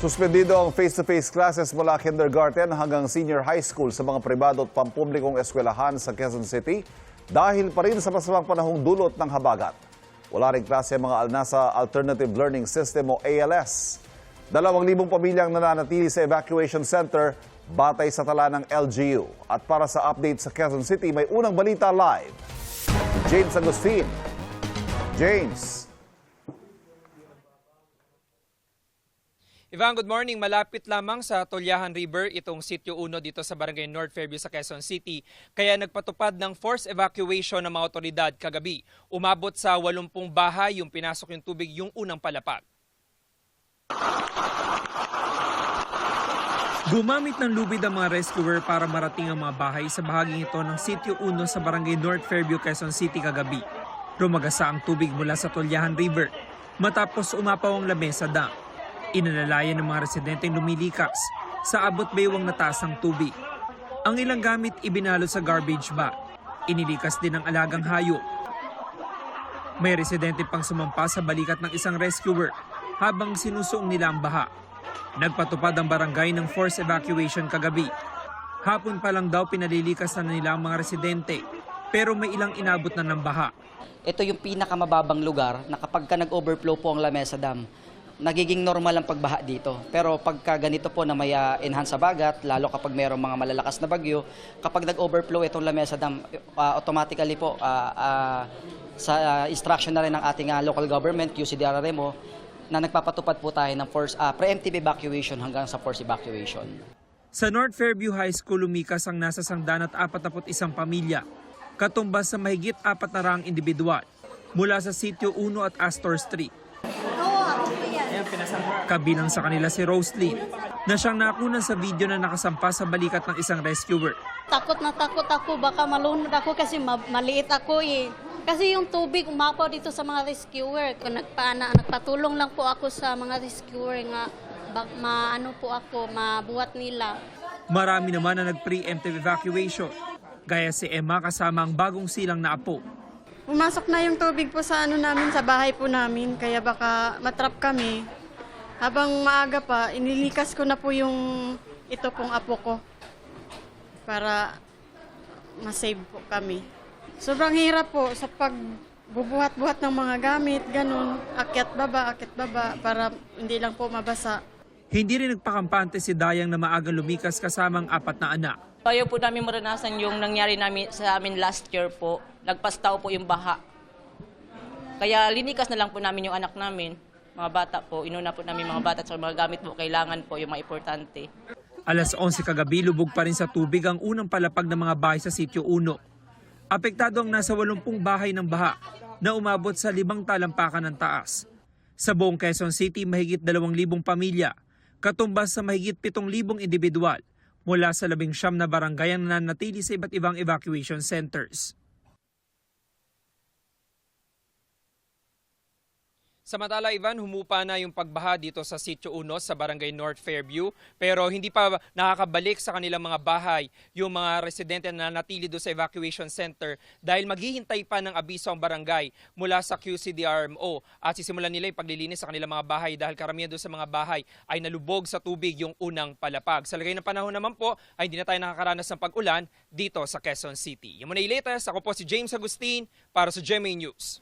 Suspendido ang face-to-face classes mula kindergarten hanggang senior high school sa mga pribado at pampublikong eskwelahan sa Quezon City dahil pa rin sa masamang panahong dulot ng habagat. Wala rin klase ang mga nasa Alternative Learning System o ALS. 2,000 pamilyang nananatili sa evacuation center batay sa tala ng LGU. At para sa update sa Quezon City, may unang balita live. James Agustin. James. Ivan, good morning. Malapit lamang sa Tolyahan River itong Sitio 1 dito sa Barangay North Fairview sa Quezon City. Kaya nagpatupad ng forced evacuation ng mga otoridad kagabi. Umabot sa 80 bahay yung pinasok yung tubig yung unang palapag. Gumamit ng lubid ang mga rescuer para marating ang mga bahay sa bahaging ito ng Sitio 1 sa Barangay North Fairview, Quezon City kagabi. Rumagasa ang tubig mula sa Tolyahan River matapos umapaw ang lamesa dam. Inalalayan ng mga residenteng lumilikas sa abot baywang na taas ng tubig. Ang ilang gamit ibinalot sa garbage bag. Inilikas din ang alagang hayop. May residente pang sumampa sa balikat ng isang rescuer habang sinusuong nila ang baha. Nagpatupad ang barangay ng forced evacuation kagabi. Hapon pa lang daw pinalilikas na nila ang mga residente pero may ilang inabot na ng baha. Ito yung pinakamababang lugar na kapag nag-overflow po ang Lamesa Dam, nagiging normal ang pagbaha dito. Pero pagka ganito po na may enhance sa bagat, lalo kapag mayroong mga malalakas na bagyo, kapag nag-overflow itong Lamesa Dam, automatically po sa instruction na rin ng ating local government, QCDRRMO, na nagpapatupad po tayo ng preemptive evacuation hanggang sa forced evacuation. Sa North Fairview High School, lumikas ang nasa 141 pamilya, katumbas sa mahigit 400 individual mula sa Sitio 1 at Astor Street. Kabilang sa kanila si Roslyn, na siyang nakunan sa video na nakasampa sa balikat ng isang rescuer. Takot na takot ako, baka malunod ako kasi maliit ako eh. Kasi yung tubig umapaw dito sa mga rescuer. Nagpatulong lang po ako sa mga rescuer nga mabuhat nila. Marami naman na nag-preemptive evacuation, gaya si Emma kasama ang bagong silang na apo. Pumasok na yung tubig po sa namin, sa bahay po namin, kaya baka matrap kami. Habang maaga pa, inilikas ko na po yung ito pong apo ko para masave po kami. Sobrang hirap po sa pagbubuhat-buhat ng mga gamit, ganun, akyat baba, para hindi lang po mabasa. Hindi rin nagpakampante si Dayang na maagang lumikas kasamang 4 na anak. Ayaw po namin maranasan yung nangyari sa amin last year po. Nagpastaw po yung baha. Kaya linikas na lang po namin yung anak namin. Mga bata po, inuna po namin mga bata at mga gamit po, kailangan po yung mga importante. Alas 11 kagabi, lubog pa rin sa tubig ang unang palapag ng mga bahay sa Sitio 1. Apektado ang nasa 80 bahay ng baha na umabot sa 5 talampakan ng taas. Sa buong Quezon City, mahigit 2,000 pamilya, katumbas sa mahigit 7,000 individual mula sa 19 na barangay ang nananatili sa iba't ibang evacuation centers. Samantala, Ivan, humupa na yung pagbaha dito sa Sitio 1 sa Barangay North Fairview, pero hindi pa nakakabalik sa kanilang mga bahay yung mga residente na nanatili doon sa evacuation center dahil maghihintay pa ng abiso ang barangay mula sa QCDRMO at sisimulan nila yung paglilinis sa kanilang mga bahay dahil karamihan doon sa mga bahay ay nalubog sa tubig yung unang palapag. Sa lagay ng panahon naman po ay hindi na tayo nakakaranas ng pag-ulan dito sa Quezon City. Yung muna latest, ako po si James Agustin para sa GMA News.